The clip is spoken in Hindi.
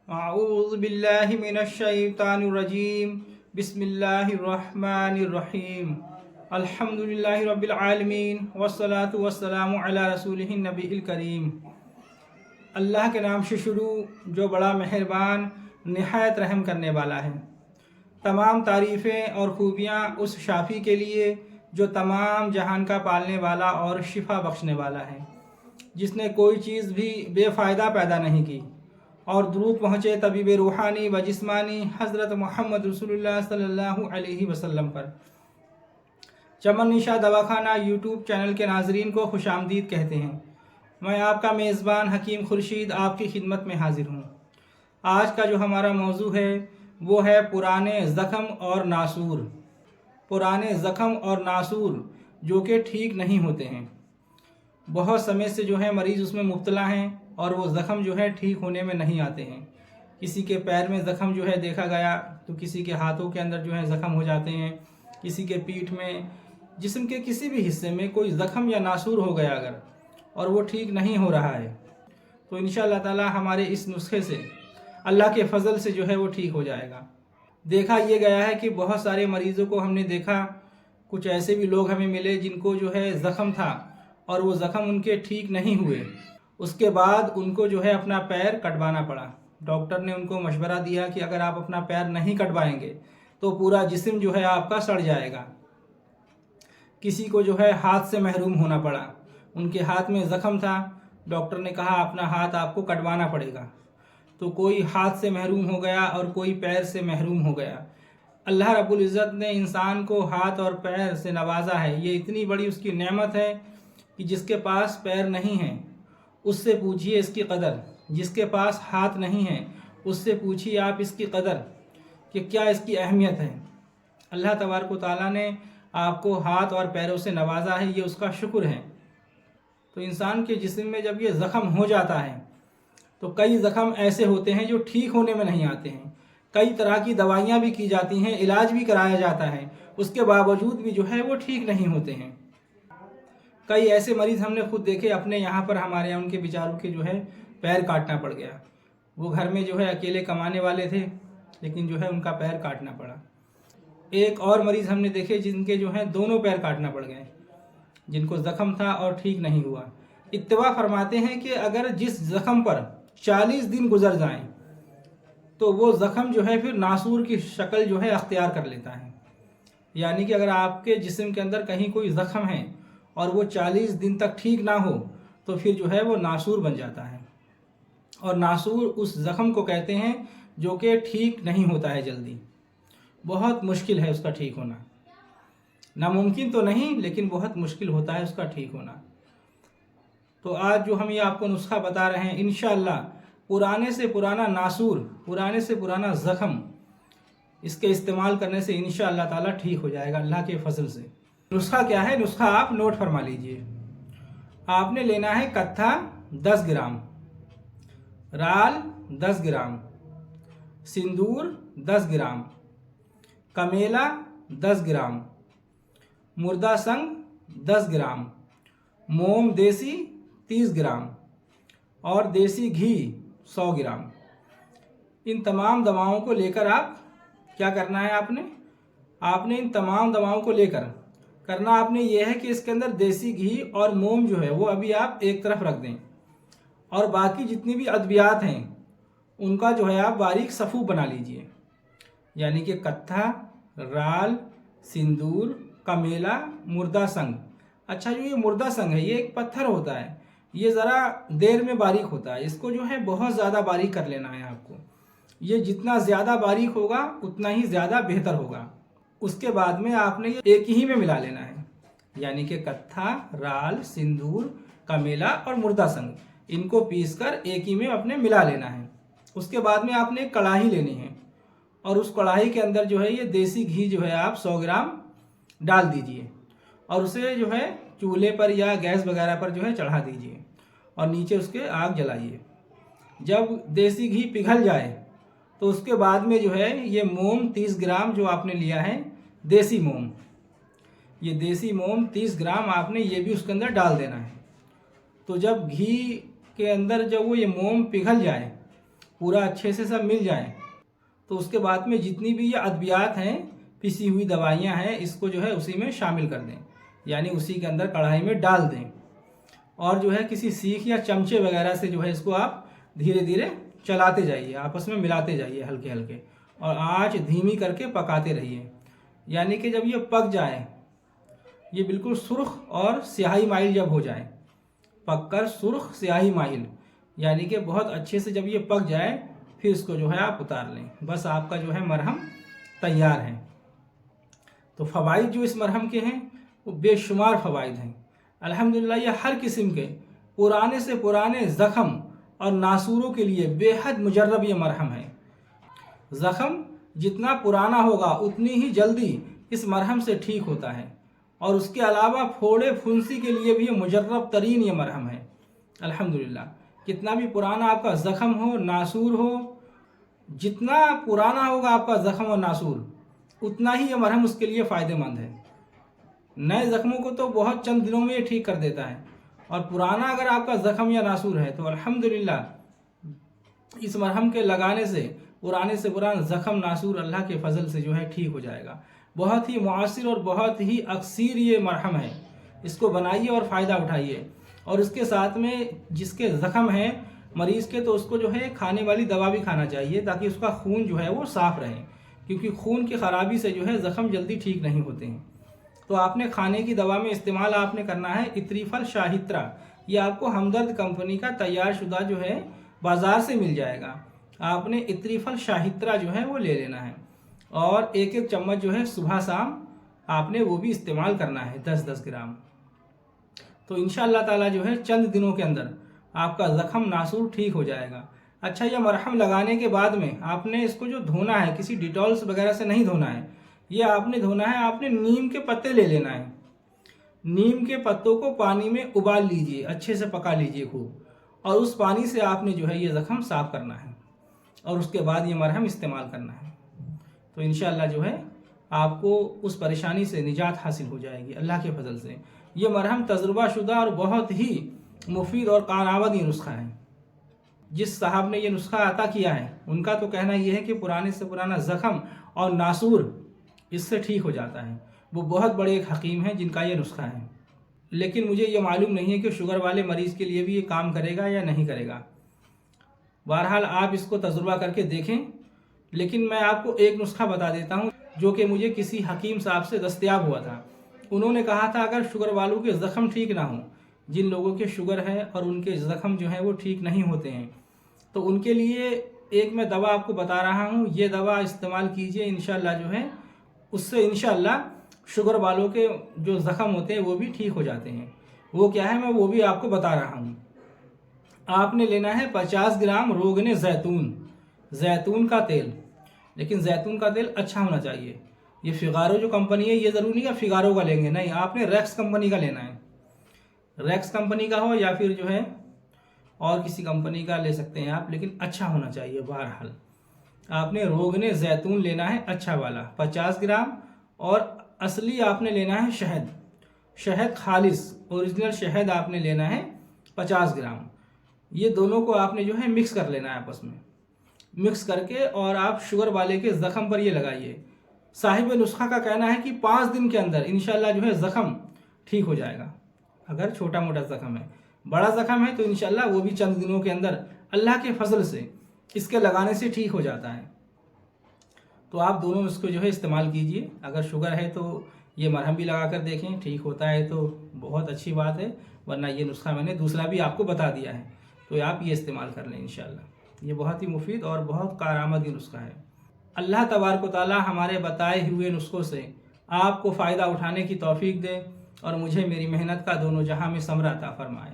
अऊज़ु बिल्लाहि मिनश्शैतानिर्रजीम बिस्मिल्लाहिर्रहमानिर्रहीम अल्हम्दुलिल्लाहि रब्बिल आलमीन वस्सलातु वस्सलामु अला रसूलिहिन नबील करीम। अल्लाह के नाम से शुरू जो बड़ा मेहरबान निहायत रहम करने वाला है। तमाम तारीफ़ें और ख़ूबियाँ उस शाफ़ी के लिए जो तमाम जहान का पालने वाला और शिफा बख्शने वाला है, जिसने कोई चीज़ भी बेफ़ायदा पैदा नहीं की। और दुरूद पहुँचे तबीब रूहानी व जिस्मानी हज़रत मोहम्मद रसूलुल्लाह सल्लल्लाहु अलैहि वसल्लम पर। चमन निशा दवाखाना यूट्यूब चैनल के नाजरीन को खुशामदीद कहते हैं। मैं आपका मेज़बान हकीम खुर्शीद आपकी खिदमत में हाजिर हूँ। आज का जो हमारा मौजू है वो है पुराने ज़ख़म और नासूर। पुराने ज़ख़म और नासूर जो कि ठीक नहीं होते हैं। बहुत समय से जो है मरीज़ उसमें मुब्तला हैं और वो ज़ख़म जो है ठीक होने में नहीं आते हैं। किसी के पैर में ज़ख़म जो है देखा गया तो किसी के हाथों के अंदर जो है ज़ख़म हो जाते हैं, किसी के पीठ में, जिस्म के किसी भी हिस्से में कोई ज़ख़म या नासूर हो गया अगर और वो ठीक नहीं हो रहा है तो इंशाअल्लाह ताला हमारे इस नुस्खे से अल्लाह के फ़ज़ल से जो है वो ठीक हो जाएगा। देखा ये गया है कि बहुत सारे मरीज़ों को हमने देखा, कुछ ऐसे भी लोग हमें मिले जिनको जो है ज़ख़म था और वो ज़ख़म उनके ठीक नहीं हुए। उसके बाद उनको जो है अपना पैर कटवाना पड़ा। डॉक्टर ने उनको मशवरा दिया कि अगर आप अपना पैर नहीं कटवाएंगे तो पूरा जिस्म जो है आपका सड़ जाएगा। किसी को जो है हाथ से महरूम होना पड़ा, उनके हाथ में ज़ख़म था, डॉक्टर ने कहा अपना हाथ आपको कटवाना पड़ेगा। तो कोई हाथ से महरूम हो गया और कोई पैर से महरूम हो गया। अल्लाह रब्बुल इज़्ज़त ने इंसान को हाथ और पैर से नवाजा है। ये इतनी बड़ी उसकी नेमत है कि जिसके पास पैर नहीं है उससे पूछिए इसकी कदर, जिसके पास हाथ नहीं है उससे पूछिए आप इसकी कदर कि क्या इसकी अहमियत है। अल्लाह तबारक व तआला ने आपको हाथ और पैरों से नवाजा है, ये उसका शुक्र है। तो इंसान के जिस्म में जब ये ज़ख़म हो जाता है तो कई ज़ख़म ऐसे होते हैं जो ठीक होने में नहीं आते हैं। कई तरह की दवाइयाँ भी की जाती हैं, इलाज भी कराया जाता है, उसके बावजूद भी जो है वो ठीक नहीं होते हैं। कई ऐसे मरीज़ हमने खुद देखे अपने यहाँ पर, हमारे यहाँ उनके बेचारों के जो है पैर काटना पड़ गया। वो घर में जो है अकेले कमाने वाले थे लेकिन जो है उनका पैर काटना पड़ा। एक और मरीज़ हमने देखे जिनके जो है दोनों पैर काटना पड़ गए, जिनको ज़ख़म था और ठीक नहीं हुआ। इत्तवा फरमाते हैं कि अगर जिस ज़ख़म पर 40 दिन गुजर जाएं तो वो ज़ख़म जो है फिर नासूर की शक्ल जो है अख्तियार कर लेता है। यानी कि अगर आपके जिस्म के अंदर कहीं कोई ज़ख़म है और वो 40 दिन तक ठीक ना हो तो फिर जो है वो नासूर बन जाता है। और नासूर उस ज़ख़म को कहते हैं जो कि ठीक नहीं होता है जल्दी। बहुत मुश्किल है उसका ठीक होना, नामुमकिन तो नहीं लेकिन बहुत मुश्किल होता है उसका ठीक होना। तो आज जो हम ये आपको नुस्खा बता रहे हैं, इंशाअल्लाह पुराने से पुराना नासूर, पुराने से पुराना ज़ख़म, इसके इस्तेमाल करने से इंशाअल्लाह ताला ठीक हो जाएगा अल्लाह के फजल से। नुस्खा क्या है, नुस्खा आप नोट फरमा लीजिए। आपने लेना है कत्था 10 ग्राम, राल 10 ग्राम, सिंदूर 10 ग्राम, कमेला 10 ग्राम, मुर्दा संग 10 ग्राम, मोम देसी 30 ग्राम और देसी घी 100 ग्राम। इन तमाम दवाओं को लेकर आप क्या करना है, आपने इन तमाम दवाओं को लेकर करना आपने ये है कि इसके अंदर देसी घी और मोम जो है वो अभी आप एक तरफ रख दें और बाकी जितनी भी अद्वियात हैं उनका जो है आप बारीक सफ़ू बना लीजिए। यानी कि कत्था, राल, सिंदूर, कमेला, मुर्दा संग। अच्छा, जो ये मुर्दा संग है ये एक पत्थर होता है, ये ज़रा देर में बारीक होता है, इसको जो है बहुत ज़्यादा बारीक कर लेना है आपको। ये जितना ज़्यादा बारीक होगा उतना ही ज़्यादा बेहतर होगा। उसके बाद में आपने ये एक ही में मिला लेना है, यानी कि कत्था, राल, सिंदूर, कमेला और मुर्दा संग, इनको पीसकर एक ही में अपने मिला लेना है। उसके बाद में आपने एक कढ़ाई लेनी है और उस कढ़ाई के अंदर जो है ये देसी घी जो है आप 100 ग्राम डाल दीजिए और उसे जो है चूल्हे पर या गैस वगैरह पर जो है चढ़ा दीजिए और नीचे उसके आग जलाइए। जब देसी घी पिघल जाए तो उसके बाद में जो है ये मोम 30 ग्राम जो आपने लिया है, देसी मोम, ये देसी मोम 30 ग्राम आपने ये भी उसके अंदर डाल देना है। तो जब घी के अंदर जब वो ये मोम पिघल जाए पूरा अच्छे से सब मिल जाए तो उसके बाद में जितनी भी ये अद्वियात हैं, पिसी हुई दवाइयाँ हैं, इसको जो है उसी में शामिल कर दें, यानी उसी के अंदर कढ़ाई में डाल दें। और जो है किसी सीख या चमचे वगैरह से जो है इसको आप धीरे धीरे चलाते जाइए, आपस में मिलाते जाइए हल्के हल्के, और आंच धीमी करके पकाते रहिए। यानी कि जब ये पक जाए, ये बिल्कुल सुर्ख और स्याही माइल जब हो जाए, पककर सुर्ख स्याही माइल, यानी कि बहुत अच्छे से जब ये पक जाए, फिर इसको जो है आप उतार लें। बस आपका जो है मरहम तैयार है। तो फ़वाइद जो इस मरहम के हैं वो बेशुमार फ़वाइद हैं। अल्हम्दुलिल्लाह ये हर किस्म के पुराने से पुराने ज़ख़म और नासूरों के लिए बेहद मुजर्रब ये मरहम है। ज़ख़म जितना पुराना होगा उतनी ही जल्दी इस मरहम से ठीक होता है, और उसके अलावा फोड़े फुंसी के लिए भी ये मुजर्रब तरीन ये मरहम है। अल्हम्दुलिल्लाह कितना भी पुराना आपका ज़ख़म हो, नासूर हो, जितना पुराना होगा आपका ज़ख़म और नासूर, उतना ही ये मरहम उसके लिए फ़ायदेमंद है। नए ज़ख्मों को तो बहुत चंद दिनों में ये ठीक कर देता है, और पुराना अगर आपका ज़ख़म या नासूर है तो अल्हम्दुलिल्लाह इस मरहम के लगाने से पुराने से पुराना ज़ख़म नासूर अल्लाह के फजल से जो है ठीक हो जाएगा। बहुत ही मुआसिर और बहुत ही अक्सीर ये मरहम है। इसको बनाइए और फ़ायदा उठाइए। और इसके साथ में जिसके ज़ख़म हैं मरीज़ के, तो उसको जो है खाने वाली दवा भी खाना चाहिए, ताकि उसका खून जो है वो साफ़ रहे, क्योंकि खून की ख़राबी से जो है ज़ख़म जल्दी ठीक नहीं होते हैं। तो आपने खाने की दवा में इस्तेमाल आपने करना है इत्रीफल शाहित्रा। ये आपको हमदर्द कंपनी का तैयार शुदा जो है बाज़ार से मिल जाएगा। आपने इत्रीफल शाहित्रा जो है वो ले लेना है, और एक एक चम्मच जो है सुबह शाम आपने वो भी इस्तेमाल करना है, 10-10 ग्राम। तो इंशाअल्लाह ताला जो है चंद दिनों के अंदर आपका ज़ख़म नासूर ठीक हो जाएगा। अच्छा, यह मरहम लगाने के बाद में आपने इसको जो धोना है, किसी डिटॉल्स वगैरह से नहीं धोना है, ये आपने धोना है, आपने नीम के पत्ते ले लेना है। नीम के पत्तों को पानी में उबाल लीजिए, अच्छे से पका लीजिए खूब, और उस पानी से आपने जो है ये ज़ख़म साफ़ करना है, और उसके बाद ये मरहम इस्तेमाल करना है। तो इंशाअल्लाह जो है आपको उस परेशानी से निजात हासिल हो जाएगी अल्लाह के फजल से। ये मरहम तजुर्बा शुदा और बहुत ही मुफीद और कारआमद ये नुस्खा है। जिस साहब ने ये नुस्खा अता किया है उनका तो कहना यह है कि पुराने से पुराना ज़ख़म और नासूर इससे ठीक हो जाता है। वो बहुत बड़े एक हकीम हैं जिनका ये नुस्खा है, लेकिन मुझे ये मालूम नहीं है कि शुगर वाले मरीज़ के लिए भी ये काम करेगा या नहीं करेगा। बहरहाल आप इसको तजुर्बा करके देखें। लेकिन मैं आपको एक नुस्खा बता देता हूँ जो कि मुझे किसी हकीम साहब से दस्तयाब हुआ था। उन्होंने कहा था अगर शुगर वालों के ज़ख़म ठीक ना हो, जिन लोगों के शुगर है और उनके ज़ख़म जो है वो ठीक नहीं होते हैं, तो उनके लिए एक मैं दवा आपको बता रहा हूँ, ये दवा इस्तेमाल कीजिए, इंशाअल्लाह जो है उससे इंशाअल्लाह शुगर वालों के जो ज़ख़म होते हैं वो भी ठीक हो जाते हैं। वो क्या है मैं वो भी आपको बता रहा हूँ। आपने लेना है 50 ग्राम रोगने जैतून का तेल, लेकिन जैतून का तेल अच्छा होना चाहिए। ये फिगारो जो कंपनी है, ये ज़रूरी नहीं है फिगारो का लेंगे, नहीं, आपने रेक्स कंपनी का लेना है। रेक्स कंपनी का हो या फिर जो है और किसी कंपनी का ले सकते हैं आप, लेकिन अच्छा होना चाहिए। बहरहाल आपने रोगने जैतून लेना है अच्छा वाला 50 ग्राम, और असली आपने लेना है शहद खालिस ओरिजिनल शहद आपने लेना है 50 ग्राम। ये दोनों को आपने जो है मिक्स कर लेना है आपस में, मिक्स करके और आप शुगर वाले के ज़ख़म पर ये लगाइए। साहिब नुस्खा का कहना है कि 5 दिन के अंदर इंशाल्लाह जो है ज़ख़म ठीक हो जाएगा। अगर छोटा मोटा ज़ख़म है, बड़ा ज़ख़म है तो इंशाल्लाह वो भी चंद दिनों के अंदर अल्लाह के फजल से इसके लगाने से ठीक हो जाता है। तो आप दोनों इसको जो है इस्तेमाल कीजिए। अगर शुगर है तो ये मरहम भी लगा कर देखें, ठीक होता है तो बहुत अच्छी बात है, वरना ये नुस्खा मैंने दूसरा भी आपको बता दिया है, तो आप ये इस्तेमाल कर लें इंशाल्लाह। ये बहुत ही मुफीद और बहुत कारआमद नुस्खा है। अल्लाह तबारक व तआला हमारे बताए हुए नुस्खों से आपको फ़ायदा उठाने की तौफीक दे और मुझे मेरी मेहनत का दोनों जहां में समरा अता फरमाए।